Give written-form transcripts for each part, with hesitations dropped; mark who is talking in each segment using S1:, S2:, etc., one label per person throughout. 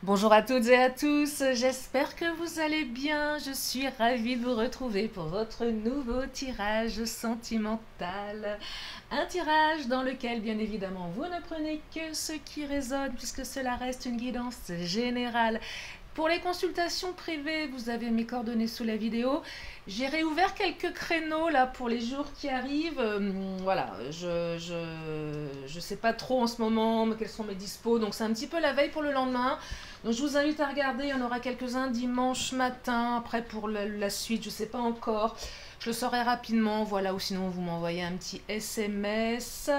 S1: Bonjour à toutes et à tous, j'espère que vous allez bien. Je suis ravie de vous retrouver pour votre nouveau tirage sentimental. Un tirage dans lequel, bien évidemment, vous ne prenez que ce qui résonne puisque cela reste une guidance générale. Pour les consultations privées, vous avez mes coordonnées sous la vidéo. J'ai réouvert quelques créneaux là pour les jours qui arrivent. Voilà, je sais pas trop en ce moment quels sont mes dispos, donc c'est un petit peu la veille pour le lendemain. Donc je vous invite à regarder, il y en aura quelques-uns dimanche matin. Après pour la suite, je sais pas encore. Je le saurai rapidement, voilà, ou sinon vous m'envoyez un petit SMS.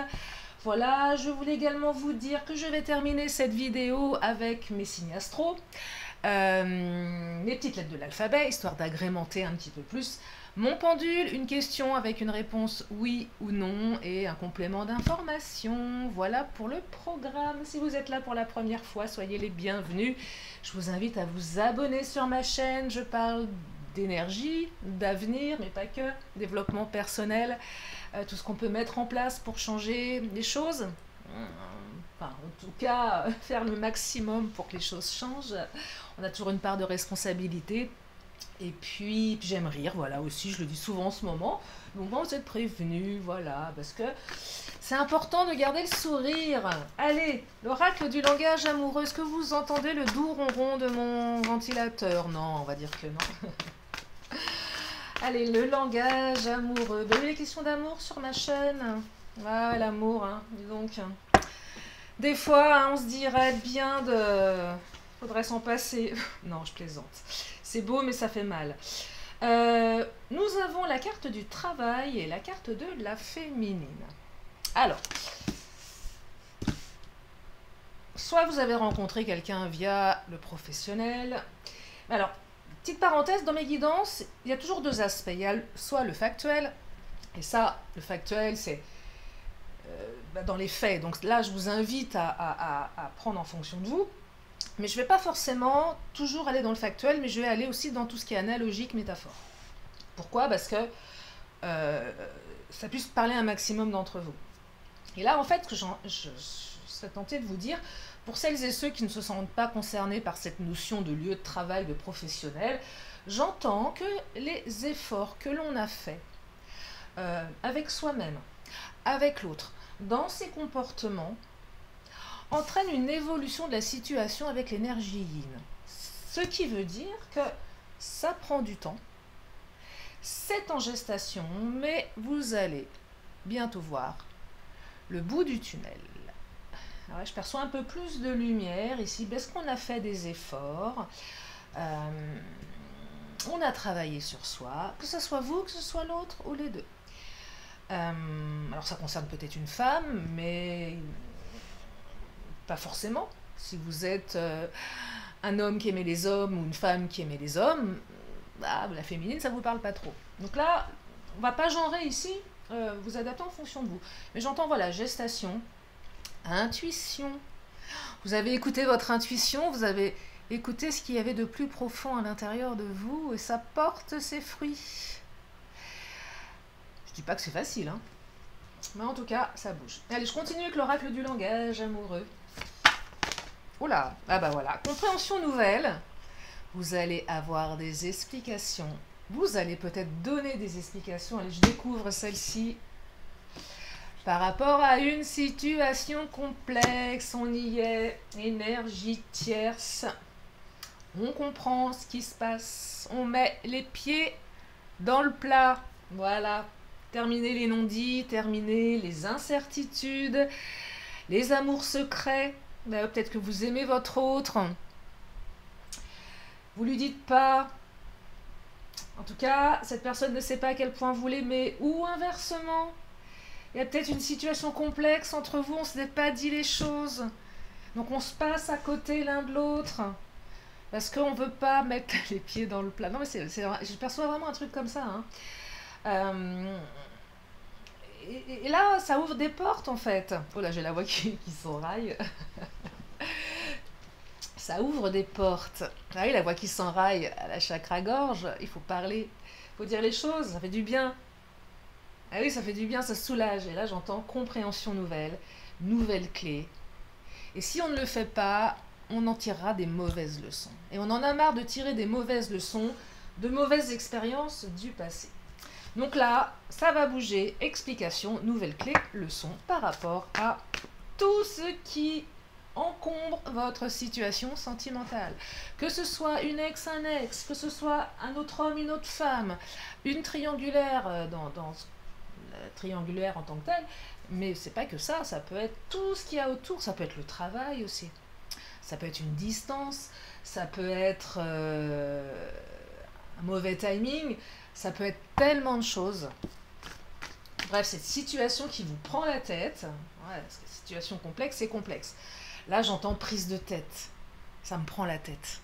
S1: Voilà, je voulais également vous dire que je vais terminer cette vidéo avec mes signes astro. Mes petites lettres de l'alphabet, histoire d'agrémenter un petit peu plus mon pendule, une question avec une réponse oui ou non et un complément d'information. Voilà pour le programme. Si vous êtes là pour la première fois, soyez les bienvenus. Je vous invite à vous abonner sur ma chaîne. Je parle d'énergie, d'avenir, mais pas que, développement personnel, tout ce qu'on peut mettre en place pour changer les choses. Enfin, en tout cas, faire le maximum pour que les choses changent. On a toujours une part de responsabilité. Et puis j'aime rire, voilà aussi, je le dis souvent en ce moment. Donc bon, vous êtes prévenus, voilà, parce que c'est important de garder le sourire. Allez, l'oracle du langage amoureux, est-ce que vous entendez le doux ronron de mon ventilateur? Non, on va dire que non. Allez, le langage amoureux. Vous avez les questions d'amour sur ma chaîne? Ah, l'amour, hein, dis donc. Des fois, hein, on se dirait bien de... Faudrait s'en passer. Non, je plaisante. C'est beau, mais ça fait mal. Nous avons la carte du travail et la carte de la féminine. Alors, soit vous avez rencontré quelqu'un via le professionnel. Alors, petite parenthèse, dans mes guidances, il y a toujours deux aspects. Il y a soit le factuel, et ça, le factuel, c'est dans les faits. Donc là, je vous invite à prendre en fonction de vous. Mais je ne vais pas forcément toujours aller dans le factuel, mais je vais aller aussi dans tout ce qui est analogique, métaphore. Pourquoi? Parce que ça puisse parler un maximum d'entre vous. Et là, en fait, je serais tentée de vous dire, pour celles et ceux qui ne se sentent pas concernés par cette notion de lieu de travail, de professionnel, j'entends que les efforts que l'on a faits avec soi-même, avec l'autre, dans ses comportements, entraîne une évolution de la situation avec l'énergie yin. Ce qui veut dire que ça prend du temps, c'est en gestation, mais vous allez bientôt voir le bout du tunnel. Alors, je perçois un peu plus de lumière ici, parce qu'on a fait des efforts, on a travaillé sur soi, que ce soit vous, que ce soit l'autre ou les deux. Alors ça concerne peut-être une femme, mais pas forcément. Si vous êtes un homme qui aimait les hommes ou une femme qui aimait les hommes, bah, la féminine, ça vous parle pas trop. Donc là, on va pas genrer ici, vous adaptez en fonction de vous. Mais j'entends, voilà, gestation, intuition. Vous avez écouté votre intuition, vous avez écouté ce qu'il y avait de plus profond à l'intérieur de vous, et ça porte ses fruits. Je dis pas que c'est facile, hein. Mais en tout cas, ça bouge. Allez, je continue avec l'oracle du langage amoureux. Oula, ah bah voilà, compréhension nouvelle. Vous allez avoir des explications. Vous allez peut-être donner des explications. Allez, je découvre celle-ci. Par rapport à une situation complexe, on y est. Énergie tierce. On comprend ce qui se passe. On met les pieds dans le plat. Voilà. Terminer les non-dits, terminer les incertitudes, les amours secrets. Peut-être que vous aimez votre autre. Vous lui dites pas. En tout cas, cette personne ne sait pas à quel point vous l'aimez. Ou inversement. Il y a peut-être une situation complexe entre vous, on ne s'est pas dit les choses. Donc on se passe à côté l'un de l'autre. Parce qu'on ne veut pas mettre les pieds dans le plat. Non mais je perçois vraiment un truc comme ça. Hein. Et là, ça ouvre des portes en fait. Oh là, j'ai la voix qui s'enraille. Ça ouvre des portes. Ah oui, la voix qui s'enraille à la chakra-gorge, il faut parler, il faut dire les choses, ça fait du bien. Ah oui, ça fait du bien, ça soulage. Et là, j'entends compréhension nouvelle, nouvelle clé. Et si on ne le fait pas, on en tirera des mauvaises leçons. Et on en a marre de tirer des mauvaises leçons, de mauvaises expériences du passé. Donc là, ça va bouger. Explication, nouvelle clé, leçon par rapport à tout ce qui encombre votre situation sentimentale. Que ce soit une ex, un ex, que ce soit un autre homme, une autre femme, une triangulaire dans triangulaire en tant que telle, mais c'est pas que ça peut être tout ce qu'il y a autour, ça peut être le travail aussi, ça peut être une distance, ça peut être un mauvais timing, ça peut être tellement de choses. Bref, cette situation qui vous prend la tête, ouais, parce que situation complexe, c'est complexe. Là, j'entends prise de tête. Ça me prend la tête.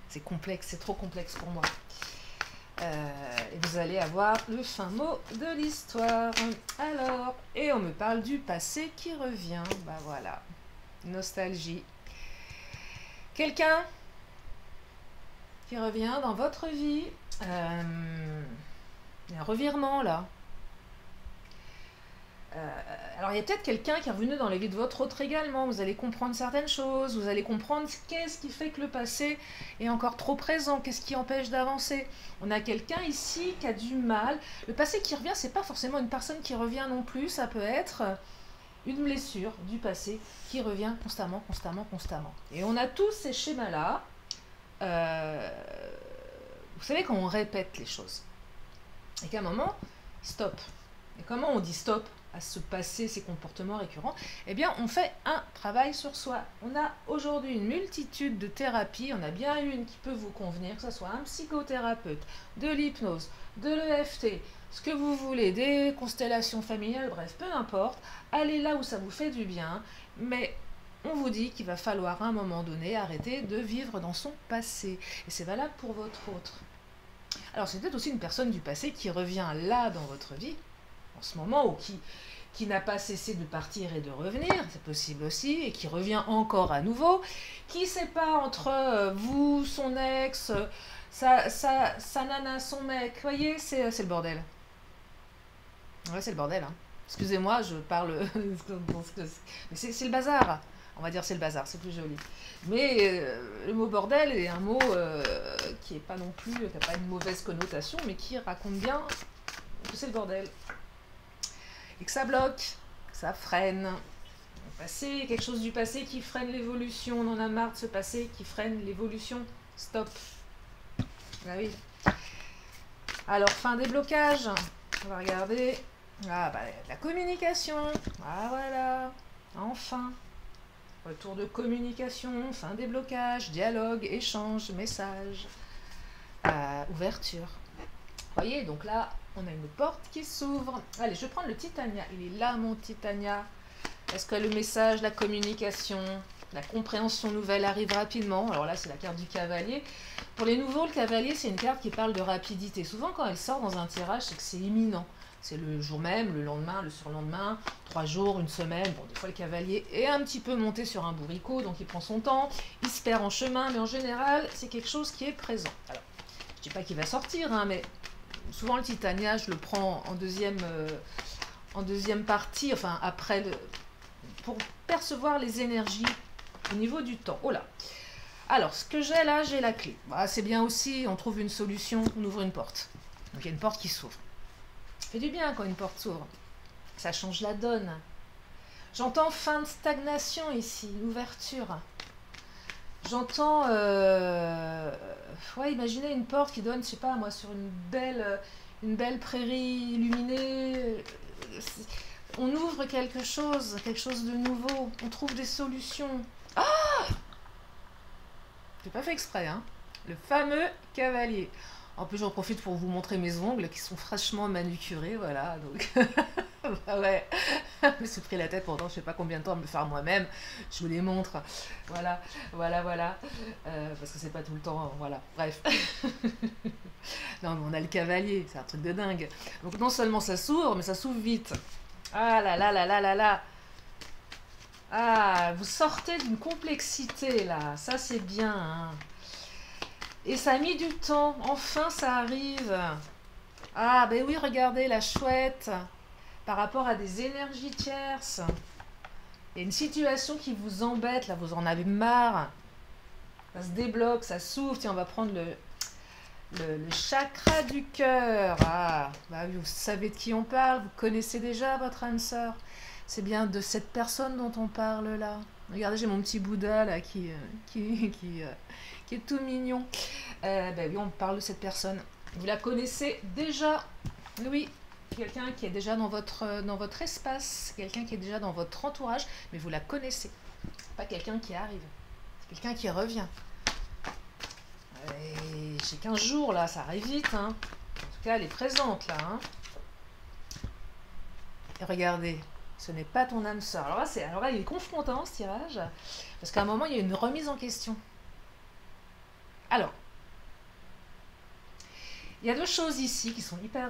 S1: C'est complexe, c'est trop complexe pour moi. Et vous allez avoir le fin mot de l'histoire. Alors, et on me parle du passé qui revient. Bah voilà, nostalgie. Quelqu'un qui revient dans votre vie. Il y a un revirement là. Alors il y a peut-être quelqu'un qui est revenu dans la vie de votre autre également, vous allez comprendre certaines choses, vous allez comprendre qu'est-ce qui fait que le passé est encore trop présent, qu'est-ce qui empêche d'avancer. On a quelqu'un ici qui a du mal, le passé qui revient, c'est pas forcément une personne qui revient non plus, ça peut être une blessure du passé qui revient constamment. Et on a tous ces schémas-là, vous savez quand on répète les choses, et qu'à un moment, stop. Et comment on dit stop à ce passé, ces comportements récurrents? Eh bien, on fait un travail sur soi. On a aujourd'hui une multitude de thérapies. On a bien une qui peut vous convenir, que ce soit un psychothérapeute, de l'hypnose, de l'EFT, ce que vous voulez, des constellations familiales, bref, peu importe. Allez là où ça vous fait du bien, mais on vous dit qu'il va falloir à un moment donné arrêter de vivre dans son passé. Et c'est valable pour votre autre. Alors, c'est peut-être aussi une personne du passé qui revient là dans votre vie, en ce moment, ou qui n'a pas cessé de partir et de revenir, c'est possible aussi, et qui revient encore à nouveau, qui ne sait pas entre vous, son ex, sa nana, son mec, vous voyez, c'est le bordel. Ouais, c'est le bordel, hein. Excusez-moi, je parle... mais c'est le bazar, on va dire c'est le bazar, c'est plus joli. Mais le mot bordel est un mot qui n'est pas non plus, qui n'a pas une mauvaise connotation, mais qui raconte bien que c'est le bordel. Et que ça bloque, que ça freine. Le passé, quelque chose du passé qui freine l'évolution. On en a marre de ce passé qui freine l'évolution. Stop. Ah oui. Alors, fin des blocages. On va regarder. Ah, bah, la communication. Ah, voilà. Enfin. Retour de communication, fin des blocages, dialogue, échange, message. Ouverture. Vous voyez, donc là, on a une porte qui s'ouvre. Allez, je vais prendre le Titania. Il est là, mon Titania. Est-ce que le message, la communication, la compréhension nouvelle arrive rapidement? Alors là, c'est la carte du cavalier. Pour les nouveaux, le cavalier, c'est une carte qui parle de rapidité. Souvent, quand elle sort dans un tirage, c'est que c'est imminent. C'est le jour même, le lendemain, le surlendemain, 3 jours, une semaine. Bon, des fois, le cavalier est un petit peu monté sur un bourricot, donc il prend son temps. Il se perd en chemin, mais en général, c'est quelque chose qui est présent. Alors, je ne dis pas qu'il va sortir, hein, mais... Souvent le Titania, je le prends en deuxième partie, enfin après, pour percevoir les énergies au niveau du temps. Oh là. Alors, ce que j'ai là, j'ai la clé. Bah, c'est bien aussi, on trouve une solution, on ouvre une porte. Donc il y a une porte qui s'ouvre. Ça fait du bien quand une porte s'ouvre. Ça change la donne. J'entends fin de stagnation ici, ouverture. J'entends, ouais, imaginez une porte qui donne, je sais pas moi, sur une belle prairie illuminée. On ouvre quelque chose de nouveau. On trouve des solutions. Ah! J'ai pas fait exprès, hein. Le fameux cavalier. En plus, j'en profite pour vous montrer mes ongles qui sont fraîchement manucurés, voilà. Donc, bah ouais, je me suis pris la tête pendant je sais pas combien de temps à me le faire moi-même. Je vous les montre. Voilà. Parce que c'est pas tout le temps, voilà. Bref. Non, mais on a le cavalier, c'est un truc de dingue. Donc non seulement ça s'ouvre, mais ça s'ouvre vite. Ah là là là là là là. Ah, vous sortez d'une complexité là. Ça c'est bien, hein. Et ça a mis du temps, enfin ça arrive. Ah ben oui, regardez la chouette. Par rapport à des énergies tierces. Il y a une situation qui vous embête, là vous en avez marre. Ça se débloque, ça s'ouvre. Tiens, on va prendre le chakra du cœur. Ah, bah, vous savez de qui on parle, vous connaissez déjà votre âme sœur. C'est bien de cette personne dont on parle là. Regardez, j'ai mon petit Bouddha là qui est tout mignon. Bah oui, on parle de cette personne. Vous la connaissez déjà. Oui, quelqu'un qui est déjà dans votre espace, quelqu'un qui est déjà dans votre entourage, mais vous la connaissez. Pas quelqu'un qui arrive, c'est quelqu'un qui revient. Et j'ai 15 jours là, ça arrive vite. Hein. En tout cas, elle est présente là. Hein. Et regardez, ce n'est pas ton âme sœur. Alors là, il est confrontant ce tirage, parce qu'à un moment, il y a une remise en question. Alors, il y a deux choses ici qui sont hyper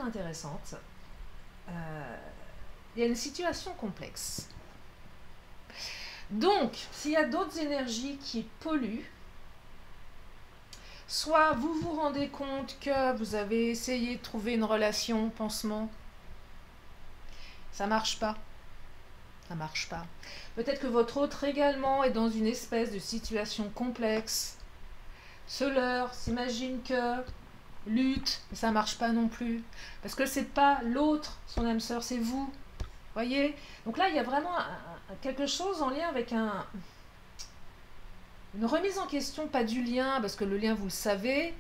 S1: intéressantes. Il y a une situation complexe. Donc, s'il y a d'autres énergies qui polluent, soit vous vous rendez compte que vous avez essayé de trouver une relation pansement, ça marche pas. Ça marche pas. Peut-être que votre autre également est dans une espèce de situation complexe. Se leurre, s'imagine que lutte, mais ça marche pas non plus. Parce que c'est pas l'autre, son âme sœur, c'est vous. Voyez? Donc là, il y a vraiment quelque chose en lien avec une remise en question, pas du lien, parce que le lien, vous le savez.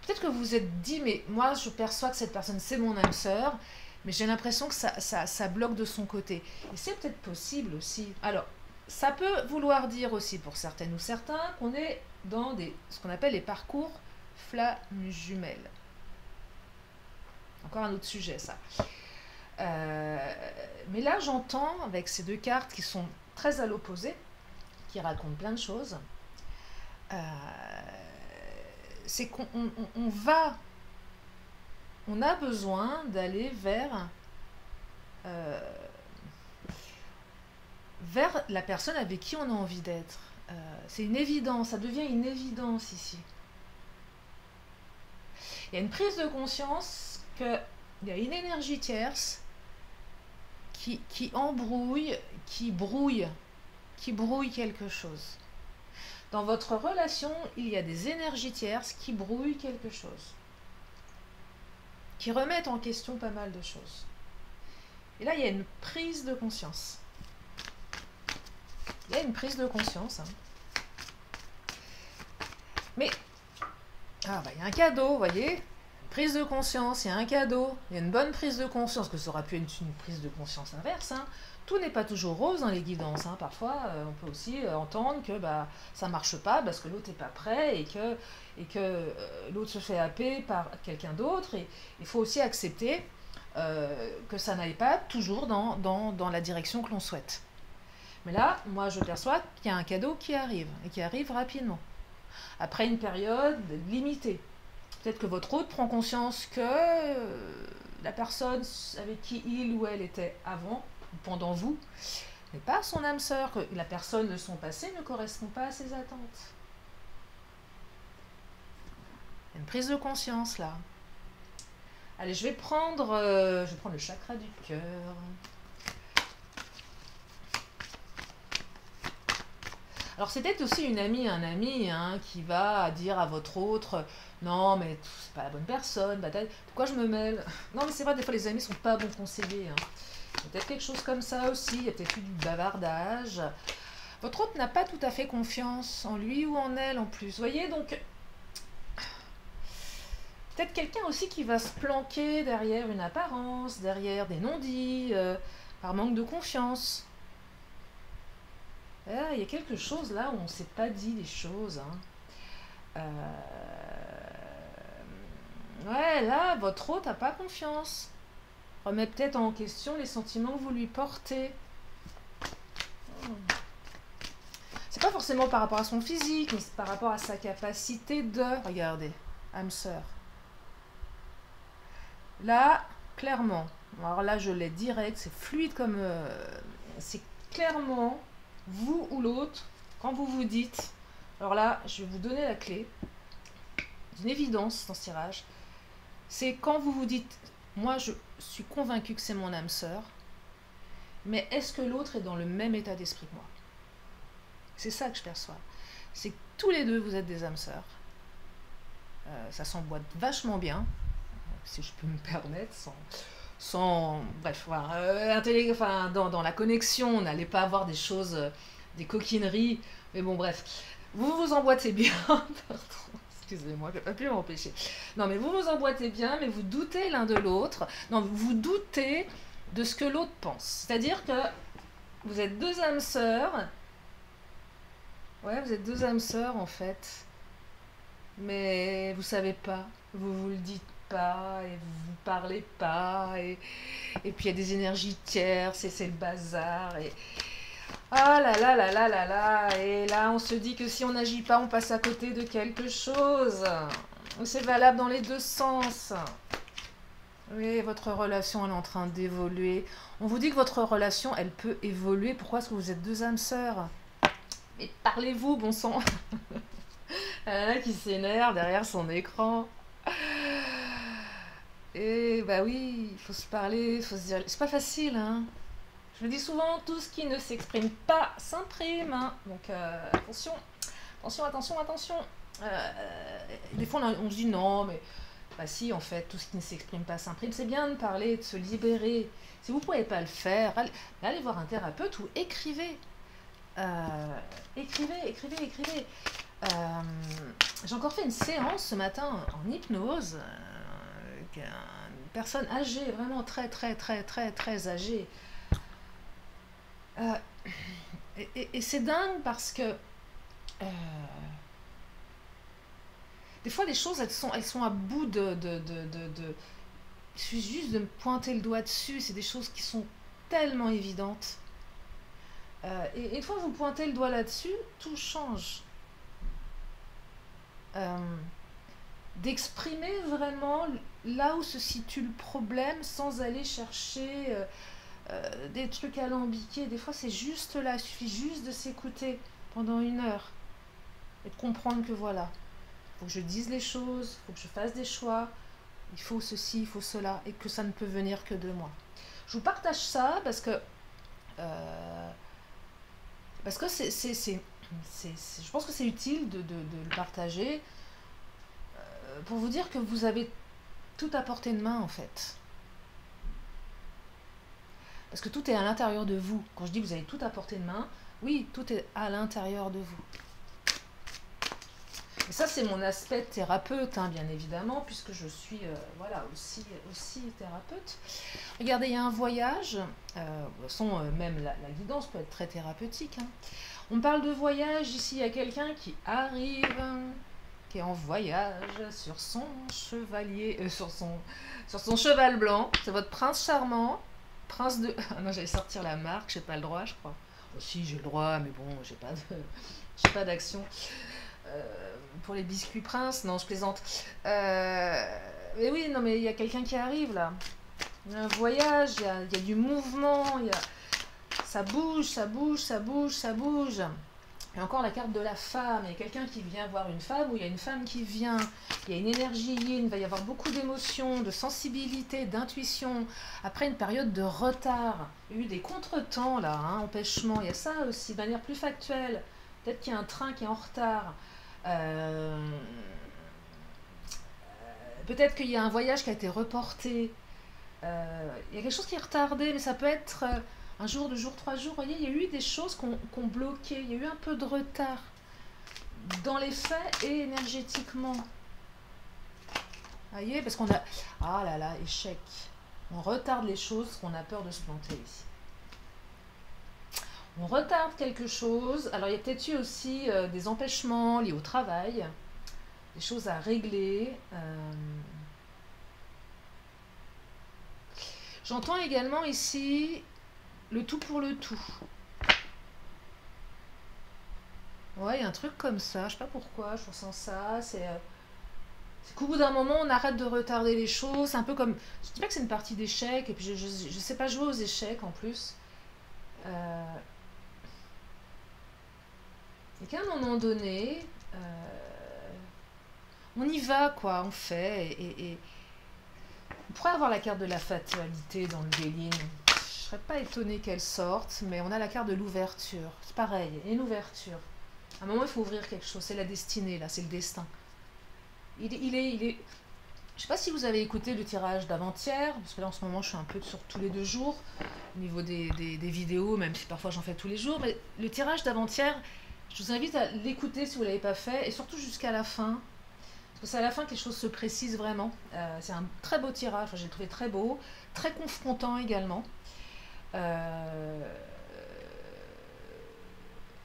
S1: Peut-être que vous vous êtes dit, mais moi, je perçois que cette personne, c'est mon âme sœur, mais j'ai l'impression que ça bloque de son côté. Et c'est peut-être possible aussi. Alors, ça peut vouloir dire aussi, pour certaines ou certains, qu'on est dans ce qu'on appelle les parcours flammes jumelles. Encore un autre sujet, ça. Mais là, j'entends, avec ces deux cartes qui sont très à l'opposé, qui racontent plein de choses, c'est on a besoin d'aller vers la personne avec qui on a envie d'être. C'est une évidence, ça devient une évidence ici. Il y a une prise de conscience qu'il y a une énergie tierce qui embrouille, qui brouille quelque chose. Dans votre relation, il y a des énergies tierces qui brouillent quelque chose, qui remettent en question pas mal de choses. Et là, il y a une prise de conscience. Il y a une prise de conscience. Hein. Mais, il y a un cadeau, vous voyez ? Prise de conscience, il y a un cadeau, il y a une bonne prise de conscience, que ça aurait pu être une prise de conscience inverse. Hein. Tout n'est pas toujours rose dans les guidances. Hein. Parfois, on peut aussi entendre que ça ne marche pas parce que l'autre n'est pas prêt et que l'autre se fait happer par quelqu'un d'autre. Et il faut aussi accepter que ça n'aille pas toujours dans la direction que l'on souhaite. Mais là, moi, je perçois qu'il y a un cadeau qui arrive, et qui arrive rapidement, après une période limitée. Peut-être que votre autre prend conscience que la personne avec qui il ou elle était avant, ou pendant vous, n'est pas son âme sœur, que la personne de son passé ne correspond pas à ses attentes. Il y a une prise de conscience là. Allez, je vais prendre le chakra du cœur. Alors c'est peut-être aussi une amie, un ami qui va dire à votre autre « Non, mais c'est pas la bonne personne, pourquoi je me mêle ?» Non, mais c'est vrai, des fois les amis sont pas bons conseillers. Hein. Il y a peut-être quelque chose comme ça aussi, il y a peut-être eu du bavardage. Votre autre n'a pas tout à fait confiance en lui ou en elle en plus. Vous voyez, donc peut-être quelqu'un aussi qui va se planquer derrière une apparence, derrière des non-dits, par manque de confiance. Il y a quelque chose là où on ne s'est pas dit les choses. Hein. Ouais, là, votre autre n'a pas confiance. Remet peut-être en question les sentiments que vous lui portez. C'est pas forcément par rapport à son physique, mais c'est par rapport à sa capacité de... Regardez, âme sœur. Là, clairement, alors là je l'ai direct, c'est fluide comme... c'est clairement... vous ou l'autre, quand vous vous dites, alors là, je vais vous donner la clé, d'une évidence dans ce tirage, c'est quand vous vous dites, moi je suis convaincue que c'est mon âme sœur, mais est-ce que l'autre est dans le même état d'esprit que moi? C'est ça que je perçois. c'est que tous les deux, vous êtes des âmes sœurs. Ça s'emboîte vachement bien, si je peux me permettre, bref, voilà, enfin, dans la connexion, on n'allait pas avoir des choses, des coquineries, mais bon, bref, vous vous emboîtez bien, pardon, excusez-moi, je n'ai pas pu m'empêcher. Non, mais vous vous emboîtez bien, mais vous doutez l'un de l'autre, non, vous doutez de ce que l'autre pense, c'est-à-dire que vous êtes deux âmes sœurs, ouais, vous êtes deux âmes sœurs, en fait, mais vous savez pas, vous le dites pas, et vous parlez pas, et puis il y a des énergies tierces, et c'est le bazar, et ah là là là là là là, et là on se dit que si on n'agit pas, on passe à côté de quelque chose. C'est valable dans les deux sens. Oui, votre relation elle est en train d'évoluer. On vous dit que votre relation elle peut évoluer. Pourquoi est-ce que vous êtes deux âmes sœurs? Mais parlez-vous, bon sang. Qui s'énerve derrière son écran. Et bah oui, il faut se parler, il faut se dire. C'est pas facile, hein. Je le dis souvent, tout ce qui ne s'exprime pas s'imprime, hein. Donc attention, attention, attention, attention. Des fois on se dit non, mais bah si, en fait, tout ce qui ne s'exprime pas s'imprime. C'est bien de parler, de se libérer. Si vous ne pouvez pas le faire, allez voir un thérapeute ou écrivez. Écrivez. J'ai encore fait une séance ce matin en hypnose. Une personne âgée, vraiment très âgée. Et c'est dingue parce que des fois les choses elles sont à bout il suffit juste de me pointer le doigt dessus, c'est des choses qui sont tellement évidentes. Et une fois que vous pointez le doigt là-dessus, tout change. D'exprimer vraiment là où se situe le problème sans aller chercher des trucs alambiqués. Des fois c'est juste là, il suffit juste de s'écouter pendant 1 heure et de comprendre que voilà, il faut que je dise les choses, il faut que je fasse des choix, il faut ceci, il faut cela, et que ça ne peut venir que de moi. Je vous partage ça parce que je pense que c'est utile de le partager pour vous dire que vous avez tout à portée de main en fait. Parce que tout est à l'intérieur de vous. Quand je dis que vous avez tout à portée de main, oui, tout est à l'intérieur de vous. Et ça, c'est mon aspect thérapeute, hein, bien évidemment, puisque je suis voilà, aussi thérapeute. Regardez, il y a un voyage, de toute façon, même la guidance peut être très thérapeutique. Hein. On parle de voyage, ici, il y a quelqu'un qui arrive, qui est en voyage sur son chevalier, sur son cheval blanc. C'est votre prince charmant, prince de... Ah non, j'allais sortir la marque, j'ai pas le droit, je crois. Oh, si, j'ai le droit, mais bon, j'ai pas d'action. Pour les biscuits prince, non, je plaisante. Mais oui, non, mais il y a quelqu'un qui arrive là. Il y a un voyage, il y a du mouvement, ça bouge, ça bouge, ça bouge, ça bouge. Et encore la carte de la femme, il y a quelqu'un qui vient voir une femme ou il y a une femme qui vient. Il y a une énergie yin, il va y avoir beaucoup d'émotions, de sensibilité, d'intuition. Après une période de retard, il y a eu des contretemps là, hein, empêchements. Il y a ça aussi, de manière plus factuelle. Peut-être qu'il y a un train qui est en retard. Peut-être qu'il y a un voyage qui a été reporté. Il y a quelque chose qui est retardé, mais ça peut être un jour, 2 jours, 3 jours. Vous voyez, il y a eu des choses qu'on bloqué. Il y a eu un peu de retard dans les faits et énergétiquement. Vous voyez, parce qu'on a... Ah là là, échec. On retarde les choses parce qu'on a peur de se planter ici. On retarde quelque chose. Alors, il y a peut-être eu aussi des empêchements liés au travail, des choses à régler. J'entends également ici le tout pour le tout. Ouais, il y a un truc comme ça. Je sais pas pourquoi, je ressens ça. C'est qu'au bout d'un moment, on arrête de retarder les choses. C'est un peu comme... Je dis pas que c'est une partie d'échecs, et puis je sais pas jouer aux échecs en plus. Et qu'à un moment donné, on y va, quoi, on fait. Et on pourrait avoir la carte de la fatalité dans le Béline. Je serais pas étonnée qu'elle sorte, mais on a la carte de l'ouverture. C'est pareil, il y a une ouverture. À un moment, il faut ouvrir quelque chose. C'est la destinée, là, c'est le destin. Il est. Je sais pas si vous avez écouté le tirage d'avant-hier, parce que là, en ce moment, je suis un peu sur tous les 2 jours, au niveau des vidéos, même si parfois j'en fais tous les jours. Mais le tirage d'avant-hier, je vous invite à l'écouter si vous ne l'avez pas fait, et surtout jusqu'à la fin. Parce que c'est à la fin que les choses se précisent vraiment. C'est un très beau tirage, enfin, j'ai trouvé très beau, très confrontant également. Euh,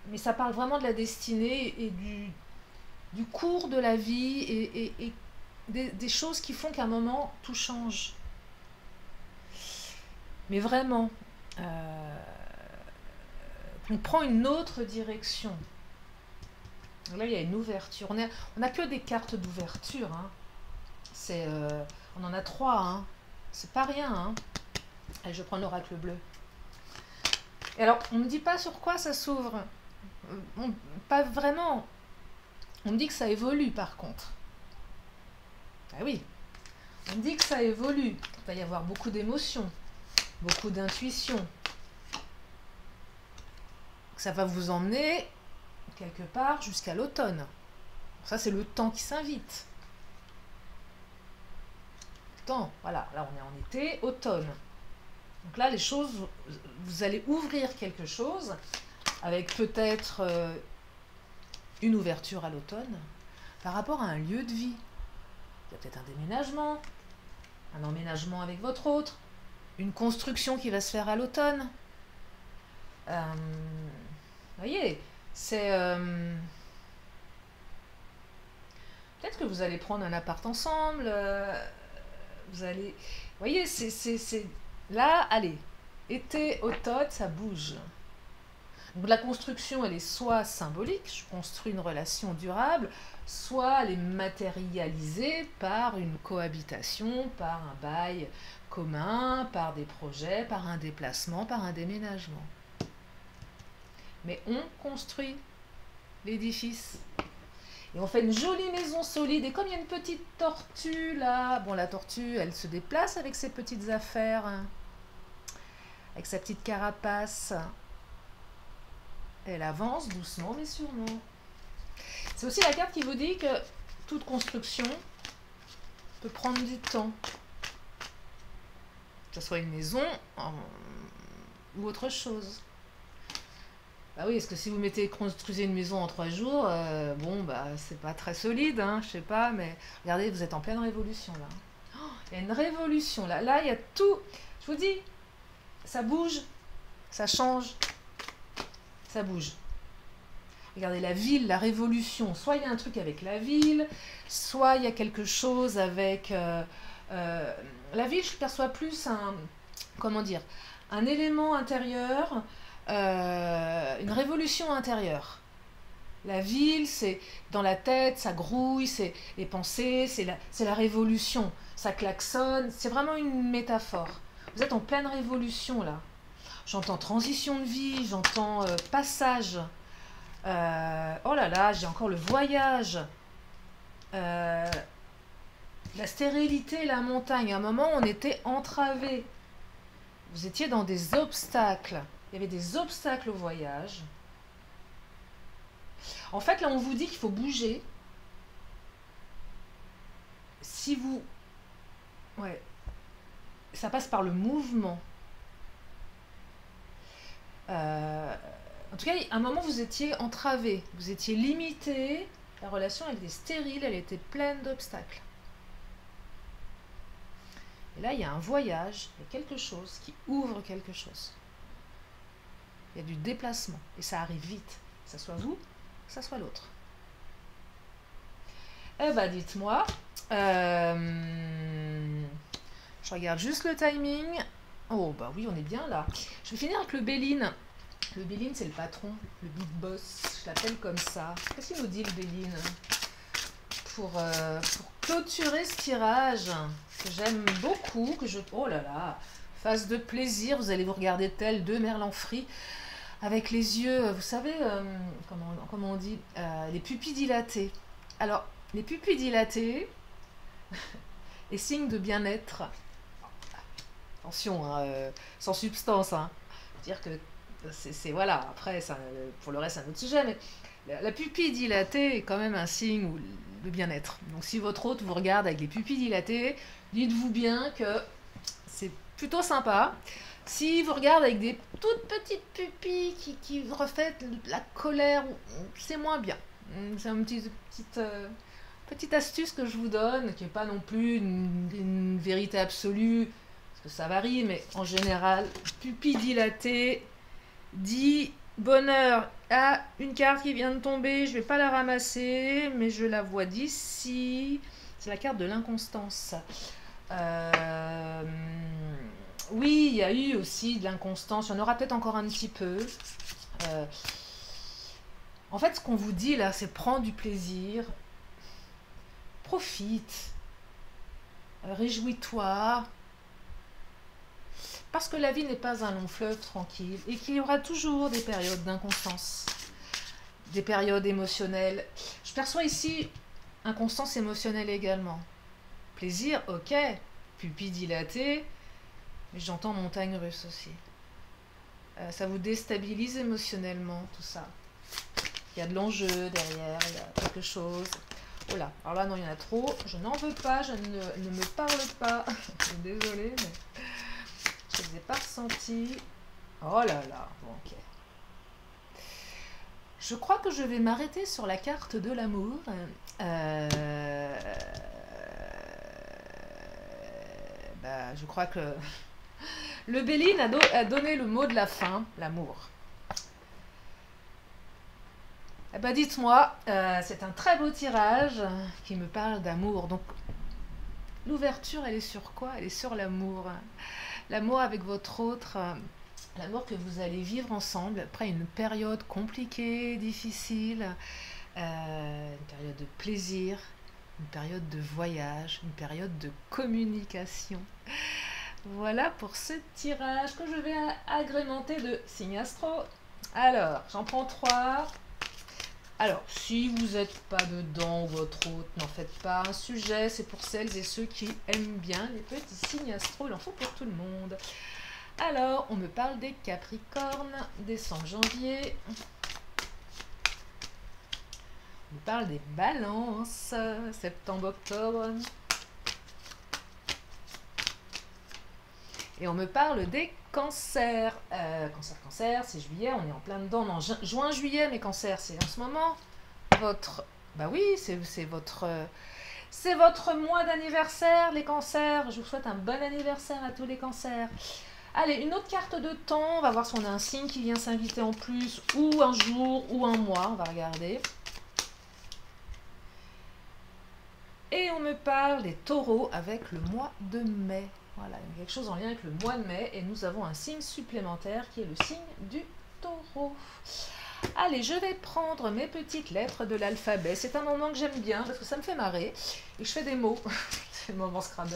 S1: mais ça parle vraiment de la destinée et du cours de la vie et des choses qui font qu'à un moment, tout change. Mais vraiment, on prend une autre direction. Là, il y a une ouverture. On a que des cartes d'ouverture. Hein. On en a 3. Hein. C'est pas rien. Hein. Allez, je prends l'oracle bleu. Et alors, on ne me dit pas sur quoi ça s'ouvre. Pas vraiment. On me dit que ça évolue, par contre. Ah oui. On me dit que ça évolue. Il va y avoir beaucoup d'émotions, beaucoup d'intuition. Ça va vous emmener quelque part jusqu'à l'automne. Ça, c'est le temps qui s'invite. Temps, voilà. Là, on est en été, automne. Donc là, les choses, vous allez ouvrir quelque chose avec peut-être une ouverture à l'automne par rapport à un lieu de vie. Il y a peut-être un déménagement, un emménagement avec votre autre, une construction qui va se faire à l'automne. Vous voyez, c'est... peut-être que vous allez prendre un appart ensemble, vous allez... Vous voyez, c'est... Là, allez, été, automne, ça bouge. Donc la construction, elle est soit symbolique, je construis une relation durable, soit elle est matérialisée par une cohabitation, par un bail commun, par des projets, par un déplacement, par un déménagement. Mais on construit l'édifice. Et on fait une jolie maison solide. Et comme il y a une petite tortue là, bon, la tortue, elle se déplace avec ses petites affaires, hein, avec sa petite carapace. Elle avance doucement mais sûrement. C'est aussi la carte qui vous dit que toute construction peut prendre du temps. Que ce soit une maison ou autre chose. Bah oui, parce que si vous construisez une maison en 3 jours, bon, bah c'est pas très solide, hein, je sais pas, mais regardez, vous êtes en pleine révolution là. Oh, il y a une révolution là. Là, il y a tout. Je vous dis, ça bouge, ça change, ça bouge. Regardez la ville, la révolution. Soit il y a un truc avec la ville, soit il y a quelque chose avec... la ville, je perçois plus comment dire, un élément intérieur, une révolution intérieure. La ville, c'est dans la tête, ça grouille, c'est les pensées, c'est la révolution. Ça klaxonne, c'est vraiment une métaphore. Vous êtes en pleine révolution là. J'entends transition de vie, j'entends passage. Oh là là, j'ai encore le voyage. La stérilité, la montagne. À un moment, on était entravés. Vous étiez dans des obstacles. Il y avait des obstacles au voyage. En fait, là, on vous dit qu'il faut bouger. Si vous... Ouais. Ça passe par le mouvement. En tout cas, à un moment, vous étiez entravé. Vous étiez limité. La relation, elle était stérile. Elle était pleine d'obstacles. Et là, il y a un voyage. Il y a quelque chose qui ouvre quelque chose. Il y a du déplacement. Et ça arrive vite. Que ça soit vous, que ça soit l'autre. Eh ben, dites-moi. Je regarde juste le timing. Oh, bah oui, on est bien là. Je vais finir avec le Béline. Le Béline, c'est le patron, le big boss. Je l'appelle comme ça. Qu'est-ce qu'il nous dit, le Béline, pour clôturer ce tirage que j'aime beaucoup, que je... Oh là là, phase de plaisir. Vous allez vous regarder tel deux Merlan-Free avec les yeux, vous savez, comment on dit, les pupilles dilatées. Alors, les pupilles dilatées, les signes de bien-être. Attention, hein, sans substance. Hein. Dire que c'est voilà. Après, ça, pour le reste, c'est un autre sujet. Mais La pupille dilatée est quand même un signe de bien-être. Donc si votre hôte vous regarde avec les pupilles dilatées, dites-vous bien que c'est plutôt sympa. Si vous regardez avec des toutes petites pupilles qui reflètent la colère, c'est moins bien. C'est une petite astuce que je vous donne, qui n'est pas non plus une vérité absolue, parce que ça varie, mais en général, pupille dilatée dit bonheur. Ah, une carte qui vient de tomber, je vais pas la ramasser, mais je la vois d'ici. C'est la carte de l'inconstance. Euh, oui, il y a eu aussi de l'inconstance. Il y en aura peut-être encore un petit peu. Euh, en fait, ce qu'on vous dit là, c'est prends du plaisir, profite, réjouis-toi, parce que la vie n'est pas un long fleuve tranquille et qu'il y aura toujours des périodes d'inconstance, des périodes émotionnelles. Je perçois ici inconstance émotionnelle également. Plaisir, ok, pupille dilatée, mais j'entends montagne russe aussi. Ça vous déstabilise émotionnellement, tout ça. Il y a de l'enjeu derrière, il y a quelque chose. Oh là, alors là, non, il y en a trop. Je n'en veux pas, je ne me parle pas. Je suis désolée, mais je ne les ai pas ressentis. Oh là là, bon, ok. Je crois que je vais m'arrêter sur la carte de l'amour. Je crois que le Béline a donné le mot de la fin, l'amour. Eh ben dites-moi, c'est un très beau tirage qui me parle d'amour. Donc l'ouverture, elle est sur quoi? Elle est sur l'amour. L'amour avec votre autre, l'amour que vous allez vivre ensemble après une période compliquée, difficile, une période de plaisir, une période de voyage, une période de communication. Voilà pour ce tirage que je vais agrémenter de signes astro. Alors, j'en prends 3. Alors, si vous n'êtes pas dedans, votre hôte, n'en faites pas un sujet. C'est pour celles et ceux qui aiment bien les petits signes astro. Il en faut pour tout le monde. Alors, on me parle des Capricornes, décembre, janvier. On me parle des Balances, septembre, octobre. Et on me parle des Cancers. Cancer, c'est juillet, on est en plein dedans. Non, juin, juillet, mais Cancer, c'est en ce moment. Bah oui, c'est votre mois d'anniversaire, les Cancers. Je vous souhaite un bon anniversaire à tous les Cancers. Allez, une autre carte de temps. On va voir si on a un signe qui vient s'inviter en plus, ou un jour, ou un mois. On va regarder. Et on me parle des Taureaux avec le mois de mai. Voilà, il y a quelque chose en lien avec le mois de mai. Et nous avons un signe supplémentaire qui est le signe du Taureau. Allez, je vais prendre mes petites lettres de l'alphabet. C'est un moment que j'aime bien parce que ça me fait marrer. Et je fais des mots. C'est le moment Scrabble.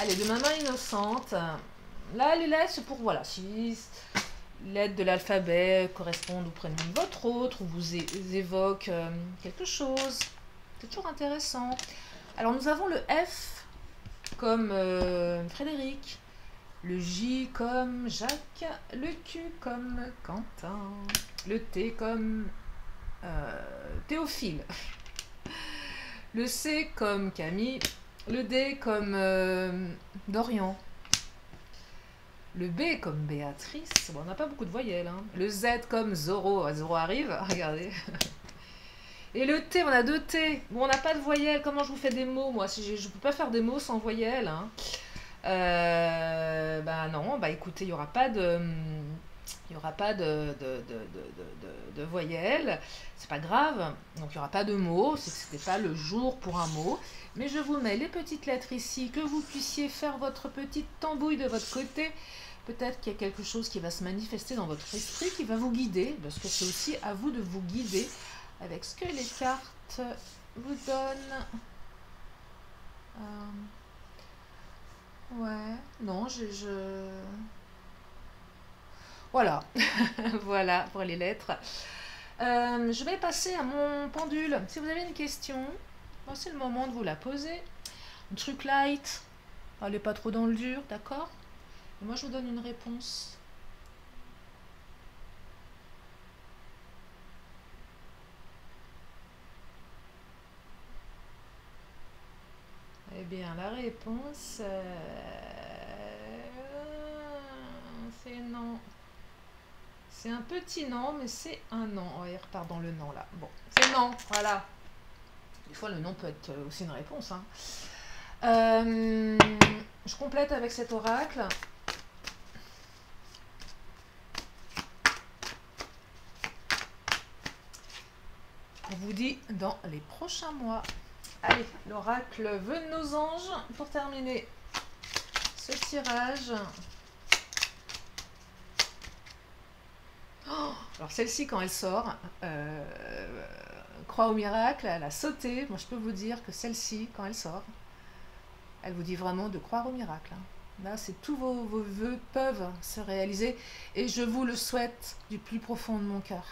S1: Allez, de ma main innocente. Là, les lettres, c'est pour, voilà, si lettres de l'alphabet correspondent au prénom de votre autre ou vous évoquent quelque chose. C'est toujours intéressant. Alors, nous avons le F comme Frédéric, le J comme Jacques, le Q comme Quentin, le T comme Théophile, le C comme Camille, le D comme Dorian, le B comme Béatrice, bon, on n'a pas beaucoup de voyelles, hein. Le Z comme Zoro, Zoro arrive, regardez. Et le T, on a 2 T. Bon, on n'a pas de voyelles. Comment je vous fais des mots, moi? Si je ne peux pas faire des mots sans voyelles. Hein. Bah non, bah écoutez, il n'y aura pas de... Il n'y aura pas de voyelles. C'est pas grave. Donc il n'y aura pas de mots. C'est que ce n'était pas le jour pour un mot. Mais je vous mets les petites lettres ici. Que vous puissiez faire votre petite tambouille de votre côté. Peut-être qu'il y a quelque chose qui va se manifester dans votre esprit, qui va vous guider. Parce que c'est aussi à vous de vous guider avec ce que les cartes vous donnent. Ouais, non, Voilà, voilà pour les lettres. Je vais passer à mon pendule. Si vous avez une question, c'est le moment de vous la poser. Un truc light, allez pas trop dans le dur, d'accord? Et moi, je vous donne une réponse. Bien, la réponse, c'est non. C'est un petit non, mais c'est un non. Oh, il repart dans le non là. Bon, c'est non, voilà. Des fois, le non peut être aussi une réponse, hein. Je complète avec cet oracle. On vous dit dans les prochains mois. Allez, l'oracle veut de nos anges pour terminer ce tirage. Oh, alors celle-ci, quand elle sort, croix au miracle, elle a sauté. Moi, je peux vous dire que celle-ci, quand elle sort, elle vous dit vraiment de croire au miracle, hein. Là, c'est tous vos vœux peuvent se réaliser et je vous le souhaite du plus profond de mon cœur.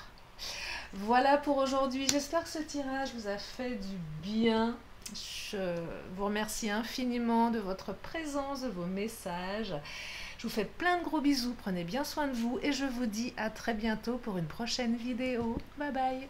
S1: Voilà pour aujourd'hui. J'espère que ce tirage vous a fait du bien. Je vous remercie infiniment de votre présence, de vos messages. Je vous fais plein de gros bisous. Prenez bien soin de vous et je vous dis à très bientôt pour une prochaine vidéo. Bye bye.